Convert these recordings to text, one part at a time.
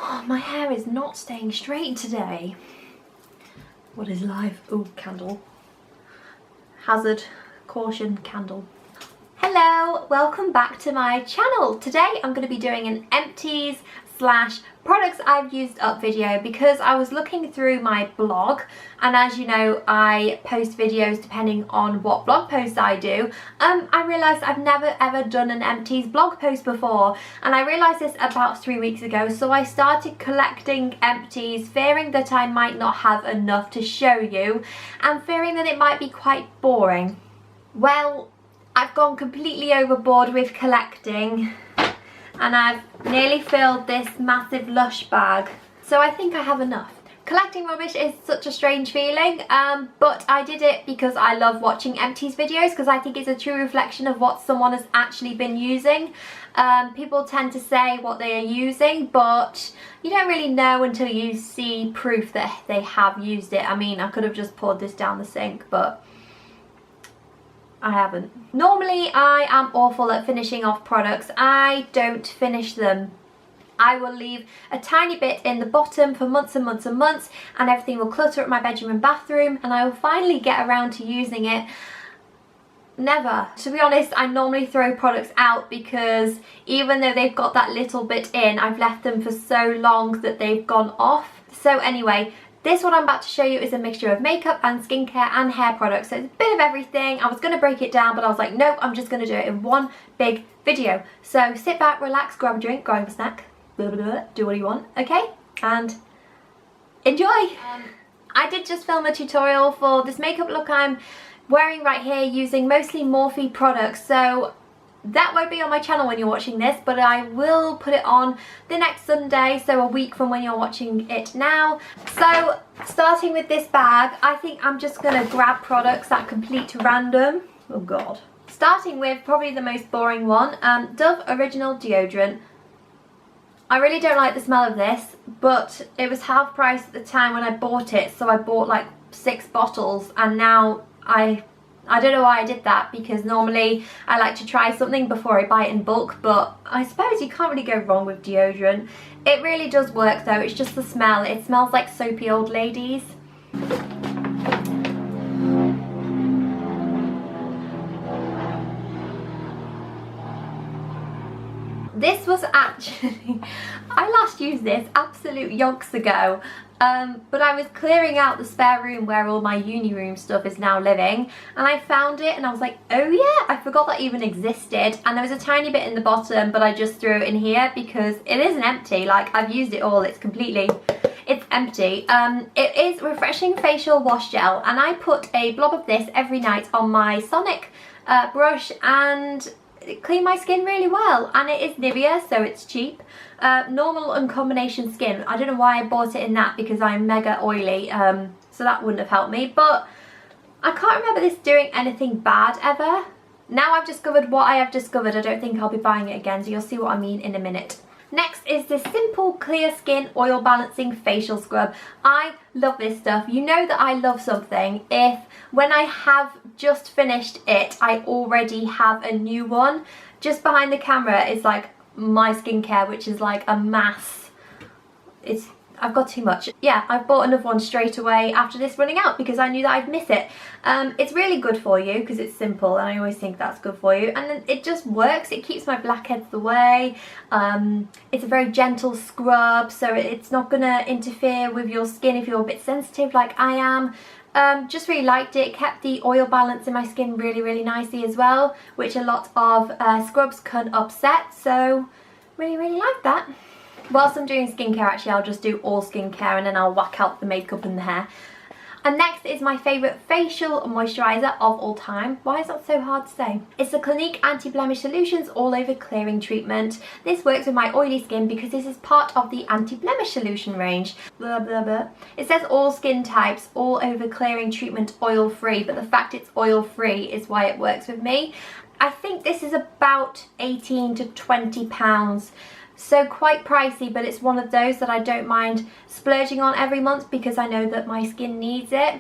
Oh, my hair is not staying straight today. What is life? Oh, candle. Hazard, caution, candle. Hello, welcome back to my channel. Today I'm going to be doing an empties / products I've used up video because I was looking through my blog, and as you know I post videos depending on what blog posts I do. I realised I've never ever done an empties blog post before, and I realised this about 3 weeks ago, so I started collecting empties, fearing that I might not have enough to show you and fearing that it might be quite boring. Well, I've gone completely overboard with collecting and I've nearly filled this massive Lush bag, so I think I have enough. Collecting rubbish is such a strange feeling, but I did it because I love watching empties videos, because I think it's a true reflection of what someone has actually been using. People tend to say what they are using, but you don't really know until you see proof that they have used it. I mean, I could have just poured this down the sink, but I haven't. Normally I am awful at finishing off products. I don't finish them. I will leave a tiny bit in the bottom for months and months and months, and everything will clutter up my bedroom and bathroom, and I will finally get around to using it. Never. To be honest, I normally throw products out because even though they've got that little bit in, I've left them for so long that they've gone off. So anyway, this what I'm about to show you is a mixture of makeup and skincare and hair products, so it's a bit of everything. I was going to break it down, but I was like, nope, I'm just going to do it in one big video. So sit back, relax, grab a drink, grab a snack, blah, blah, blah, do what you want, okay? And enjoy! I did just film a tutorial for this makeup look I'm wearing right here using mostly Morphe products, so that won't be on my channel when you're watching this, but I will put it on the next Sunday, so a week from when you're watching it now. So starting with this bag, I think I'm just going to grab products at complete random. Oh god. Starting with probably the most boring one, Dove Original Deodorant. I really don't like the smell of this, but it was half price at the time when I bought it, so I bought like 6 bottles, and now I don't know why I did that, because normally I like to try something before I buy it in bulk, but I suppose you can't really go wrong with deodorant. It really does work though, it's just the smell. It smells like soapy old ladies. This was actually, I last used this absolute yonks ago, but I was clearing out the spare room where all my uni room stuff is now living, and I found it and I was like, oh yeah, I forgot that even existed, and there was a tiny bit in the bottom, but I just threw it in here because it isn't empty. Like, I've used it all, it's empty. It is refreshing facial wash gel, and I put a blob of this every night on my Sanex brush, and it cleaned my skin really well, and it is Nivea, so it's cheap. Normal and combination skin. I don't know why I bought it in that, because I'm mega oily, so that wouldn't have helped me, but I can't remember this doing anything bad ever. Now I've discovered what I have discovered, I don't think I'll be buying it again, so you'll see what I mean in a minute. Next is this simple clear skin oil balancing facial scrub. I love this stuff. You know that I love something if when I have just finished it I already have a new one. Just behind the camera is like my skincare, which is like a mass. I've got too much. Yeah, I've bought another one straight away after this running out because I knew that I'd miss it. It's really good for you because it's simple, and I always think that's good for you, and then it just works. It keeps my blackheads away. It's a very gentle scrub, so it's not gonna interfere with your skin if you're a bit sensitive like I am. Just really liked it. Kept the oil balance in my skin really nicely as well, which a lot of scrubs can upset, so really like that. Whilst I'm doing skincare, actually I'll just do all skincare and then I'll whack out the makeup and the hair. And next is my favourite facial moisturiser of all time. Why is that so hard to say? It's the Clinique Anti-blemish Solutions All Over Clearing Treatment. This works with my oily skin because this is part of the Anti-blemish Solution range. Blah blah blah. It says all skin types, all over clearing treatment, oil free, but the fact it's oil free is why it works with me. I think this is about £18 to £20. So quite pricey, but it's one of those that I don't mind splurging on every month because I know that my skin needs it.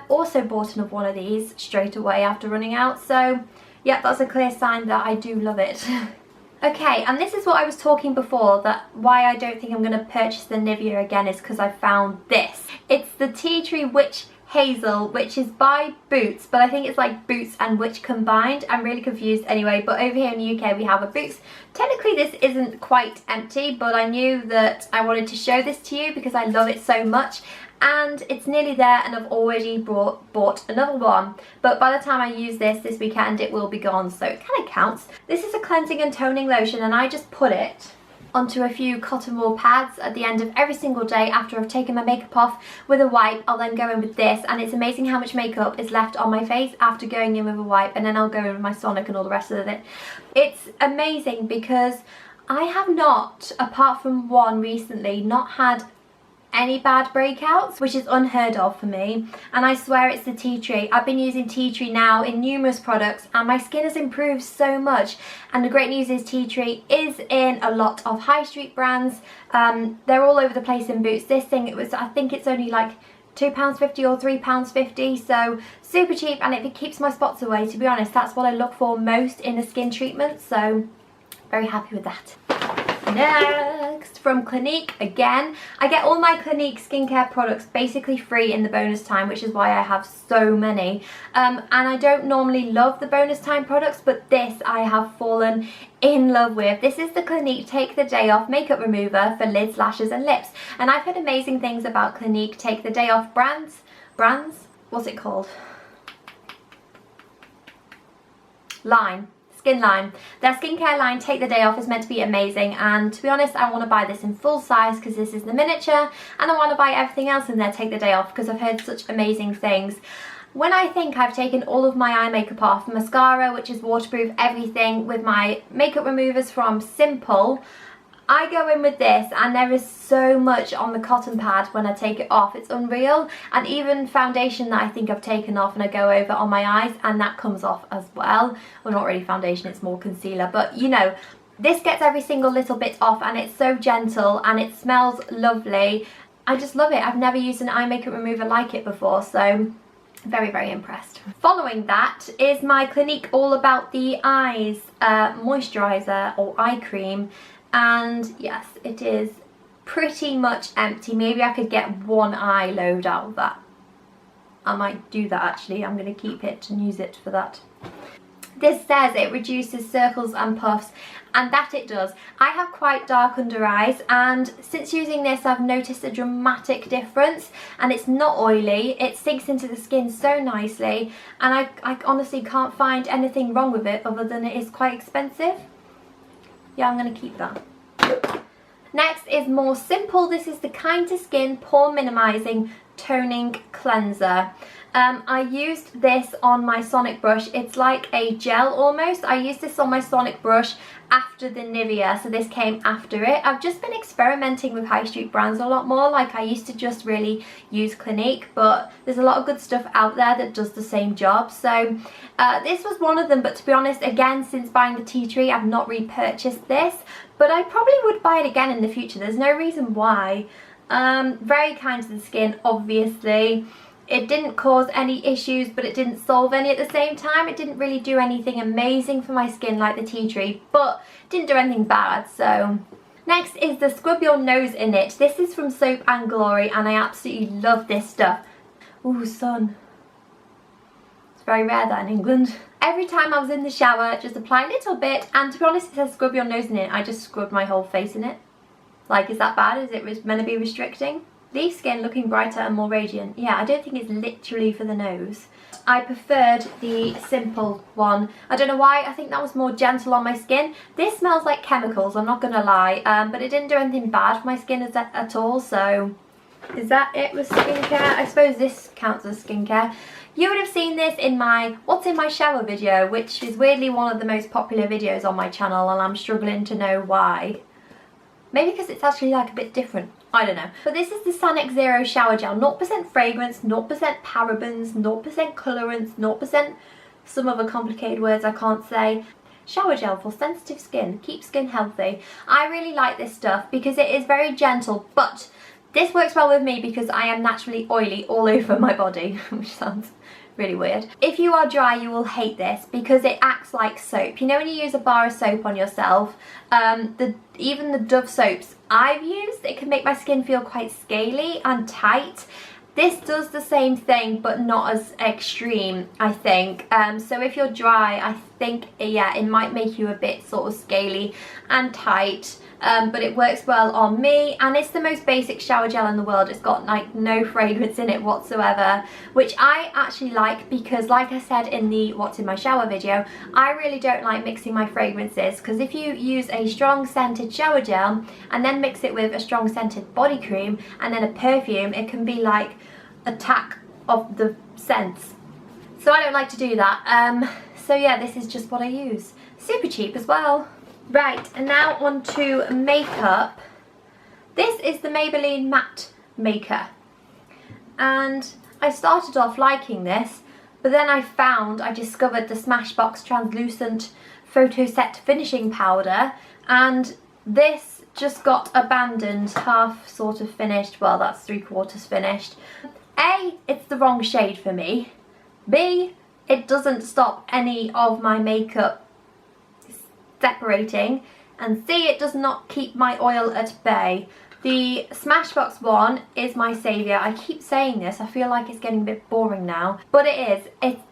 Also bought another one of these straight away after running out, so yeah, that's a clear sign that I do love it. Okay, and this is what I was talking before, that why I don't think I'm going to purchase the Nivea again is because I found this. It's the Tea Tree Witch Hazel, which is by Boots, but I think it's like Boots and Witch combined. I'm really confused anyway, but over here in the UK we have a Boots. Technically this isn't quite empty, but I knew that I wanted to show this to you because I love it so much. And it's nearly there, and I've already bought another one, but by the time I use this weekend it will be gone, so it kind of counts. This is a cleansing and toning lotion, and I just put it onto a few cotton wool pads at the end of every single day after I've taken my makeup off with a wipe. I'll then go in with this, and it's amazing how much makeup is left on my face after going in with a wipe, and then I'll go in with my Sonic and all the rest of it. It's amazing because I have not, apart from one recently, not had any bad breakouts, which is unheard of for me, and I swear it's the tea tree. I've been using tea tree now in numerous products and my skin has improved so much, and the great news is tea tree is in a lot of high street brands. They're all over the place in Boots. This thing, I think it's only like £2.50 or £3.50, so super cheap, and it keeps my spots away. To be honest, that's what I look for most in a skin treatment, so very happy with that. Next, from Clinique again. I get all my Clinique skincare products basically free in the bonus time, which is why I have so many. And I don't normally love the bonus time products, but this I have fallen in love with. This is the Clinique Take the Day Off Makeup Remover for lids, lashes and lips. And I've heard amazing things about Clinique Take the Day Off brands? What's it called? Skin line. Their skincare line Take the Day Off is meant to be amazing, and to be honest I want to buy this in full size because this is the miniature, and I want to buy everything else in their Take the Day Off because I've heard such amazing things. When I think I've taken all of my eye makeup off, mascara which is waterproof, everything, with my makeup removers from Simple, I go in with this and there is so much on the cotton pad when I take it off, it's unreal. And even foundation that I think I've taken off and I go over on my eyes, and that comes off as well. Well, not really foundation, it's more concealer, but you know, this gets every single little bit off, and it's so gentle and it smells lovely. I just love it. I've never used an eye makeup remover like it before, so very, very impressed. Following that is my Clinique All About the Eyes moisturiser or eye cream. And yes, it is pretty much empty. Maybe I could get one eye load out of that. I might do that actually. I'm going to keep it and use it for that. This says it reduces circles and puffs, and that it does. I have quite dark under eyes, and since using this I've noticed a dramatic difference, and it's not oily. It sinks into the skin so nicely, and I honestly can't find anything wrong with it other than it is quite expensive. Yeah, I'm going to keep that. Next is more simple. This is the Kind to Skin Pore Minimizing Toning Cleanser. I used this on my Sonic brush. It's like a gel almost. I used this on my Sonic brush after the Nivea, so this came after it. I've just been experimenting with high street brands a lot more. Like I used to just really use Clinique, but there's a lot of good stuff out there that does the same job. So this was one of them, but to be honest, again, since buying the tea tree, I've not repurchased this, but I probably would buy it again in the future. There's no reason why. Very kind to the skin, obviously. It didn't cause any issues, but it didn't solve any at the same time. It didn't really do anything amazing for my skin like the tea tree, but didn't do anything bad. So next is the Scrub Your Nose in It. This is from Soap and Glory, and I absolutely love this stuff. Ooh, sun. It's very rare that in England. Every time I was in the shower, just apply a little bit, and to be honest, it says scrub your nose in it. I just scrubbed my whole face in it. Like, is that bad? Is it meant to be restricting? Leaves skin looking brighter and more radiant. Yeah, I don't think it's literally for the nose. I preferred the Simple one. I don't know why, I think that was more gentle on my skin. This smells like chemicals, I'm not gonna lie, but it didn't do anything bad for my skin at all, so is that it with skincare? I suppose this counts as skincare. You would have seen this in my What's in My Shower video, which is weirdly one of the most popular videos on my channel, and I'm struggling to know why. Maybe because it's actually like a bit different. I don't know. But this is the Sanex Zero Shower Gel. 0% fragrance, 0% parabens, 0% colorants, 0% some other complicated words I can't say. Shower gel for sensitive skin. Keep skin healthy. I really like this stuff because it is very gentle, but this works well with me because I am naturally oily all over my body, which sounds really weird. If you are dry, you will hate this because it acts like soap. You know when you use a bar of soap on yourself, even the Dove soaps I've used, it can make my skin feel quite scaly and tight. This does the same thing, but not as extreme, I think. So if you're dry, I think, yeah, it might make you a bit sort of scaly and tight. But it works well on me, and it's the most basic shower gel in the world. It's got like no fragrance in it whatsoever, which I actually like because, like I said in the what's in my shower video, I really don't like mixing my fragrances, because if you use a strong scented shower gel and then mix it with a strong scented body cream and then a perfume, it can be like attack of the scents. So I don't like to do that. So yeah, this is just what I use. Super cheap as well. Right, and now on to makeup. This is the Maybelline Matte Maker, and I started off liking this, but then I discovered the Smashbox translucent photo set finishing powder, and this just got abandoned, half sort of finished. Well, that's 3/4 finished. A, it's the wrong shade for me. B, it doesn't stop any of my makeup separating, and C, it does not keep my oil at bay. The Smashbox one is my saviour. I keep saying this, I feel like it's getting a bit boring now, but it is.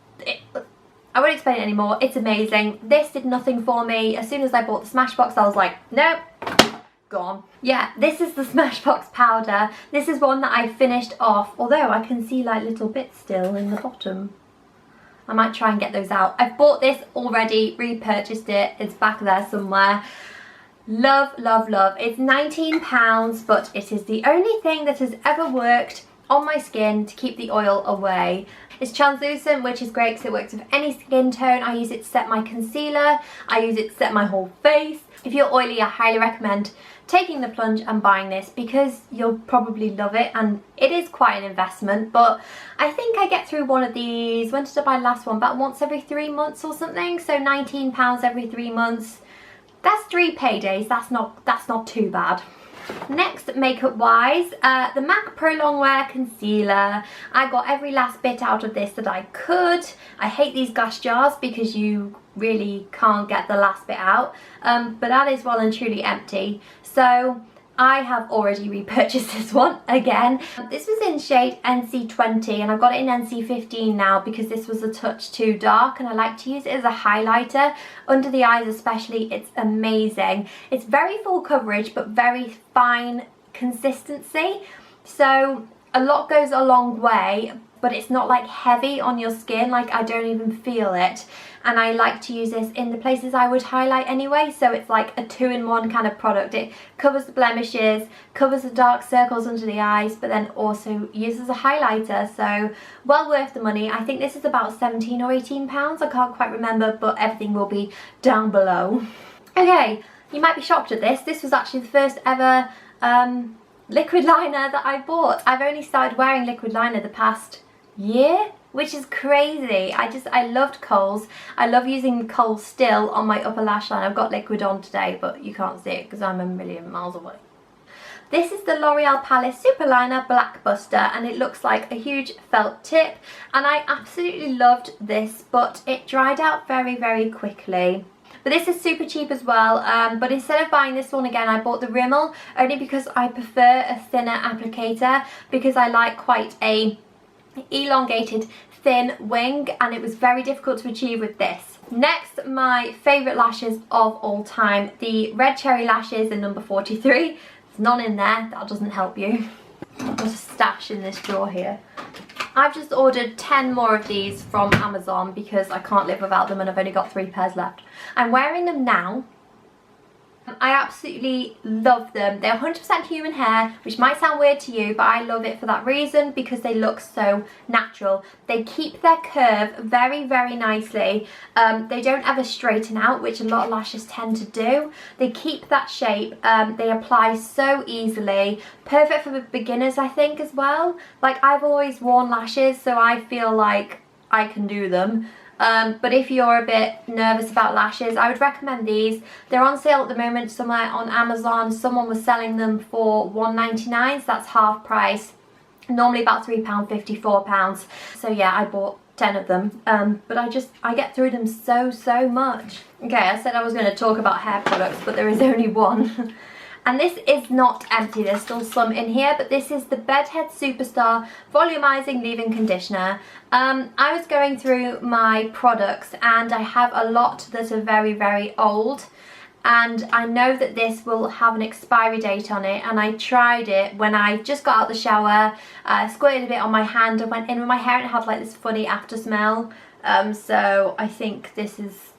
I won't explain it anymore. It's amazing. This did nothing for me. As soon as I bought the Smashbox, I was like, nope, gone. Yeah, this is the Smashbox powder. This is one that I finished off, although I can see like little bits still in the bottom. I might try and get those out. I've bought this already, repurchased it. It's back there somewhere. Love, love, love. It's £19, but it is the only thing that has ever worked on my skin to keep the oil away. It's translucent, which is great because it works with any skin tone. I use it to set my concealer. I use it to set my whole face. If you're oily, I highly recommend taking the plunge and buying this because you'll probably love it, and it is quite an investment, but I think I get through one of these. When did I buy the last one? About once every 3 months or something, so £19 every 3 months. That's 3 paydays. That's not too bad. Next, makeup wise, the MAC Pro Longwear concealer. I got every last bit out of this that I could. I hate these glass jars because you really can't get the last bit out, but that is well and truly empty, so I have already repurchased this one again. This was in shade NC20 and I've got it in NC15 now because this was a touch too dark, and I like to use it as a highlighter under the eyes especially. It's amazing. It's very full coverage but very fine consistency, so a lot goes a long way, but it's not like heavy on your skin, like I don't even feel it. And I like to use this in the places I would highlight anyway, so it's like a 2-in-1 kind of product. It covers the blemishes, covers the dark circles under the eyes, but then also uses as a highlighter, so well worth the money. I think this is about £17 or £18, I can't quite remember, but everything will be down below. Okay, you might be shocked at this. This was actually the first ever liquid liner that I bought. I've only started wearing liquid liner the past year, which is crazy. I loved Kohl's. I love using Kohl's still on my upper lash line. I've got liquid on today, but you can't see it because I'm a million miles away. This is the L'Oreal Paris Superliner Blackbuster, and it looks like a huge felt tip, and I absolutely loved this, but it dried out very, very quickly. But this is super cheap as well, but instead of buying this one again, I bought the Rimmel, only because I prefer a thinner applicator, because I like quite a elongated thin wing, and it was very difficult to achieve with this. Next, my favourite lashes of all time, the Red Cherry lashes in number 43. There's none in there, that doesn't help you. I've got a stash in this drawer here. I've just ordered 10 more of these from Amazon because I can't live without them and I've only got 3 pairs left. I'm wearing them now. I absolutely love them. They're 100% human hair, which might sound weird to you, but I love it for that reason, because they look so natural. They keep their curve very, very nicely. They don't ever straighten out, which a lot of lashes tend to do. They keep that shape. They apply so easily. Perfect for beginners, I think, as well. Like, I've always worn lashes, so I feel like I can do them. But if you're a bit nervous about lashes, I would recommend these. They're on sale at the moment somewhere on Amazon. Someone was selling them for £1.99, so that's half price. Normally about £3, £54. So yeah, I bought 10 of them, but I get through them so much. Okay, I said I was going to talk about hair products, but there is only one. And this is not empty, there's still some in here, but this is the Bedhead Superstar Volumizing Leave-In Conditioner. I was going through my products and I have a lot that are very old, and I know that this will have an expiry date on it, and I tried it when I just got out of the shower, squirted a bit on my hand and went in with my hair, and it had like this funny after smell. So I think this is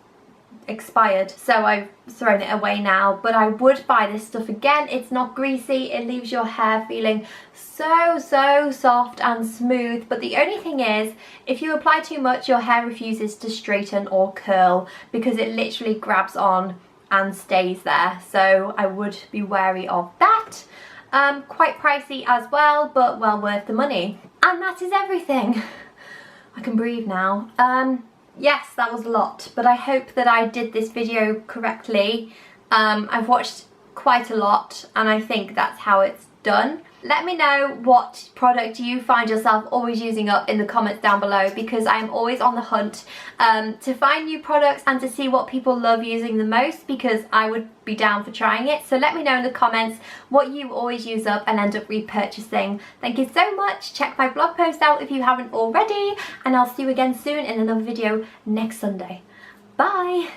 expired, so I've thrown it away now, but I would buy this stuff again. It's not greasy, it leaves your hair feeling so soft and smooth, but the only thing is, if you apply too much, your hair refuses to straighten or curl because it literally grabs on and stays there, so I would be wary of that. Quite pricey as well, but well worth the money. And that is everything. I can breathe now. Yes, that was a lot, but I hope that I did this video correctly. I've watched quite a lot and I think that's how it's done. Let me know what product you find yourself always using up in the comments down below, because I'm always on the hunt to find new products and to see what people love using the most, because I would be down for trying it. So let me know in the comments what you always use up and end up repurchasing. Thank you so much. Check my blog post out if you haven't already, and I'll see you again soon in another video next Sunday. Bye!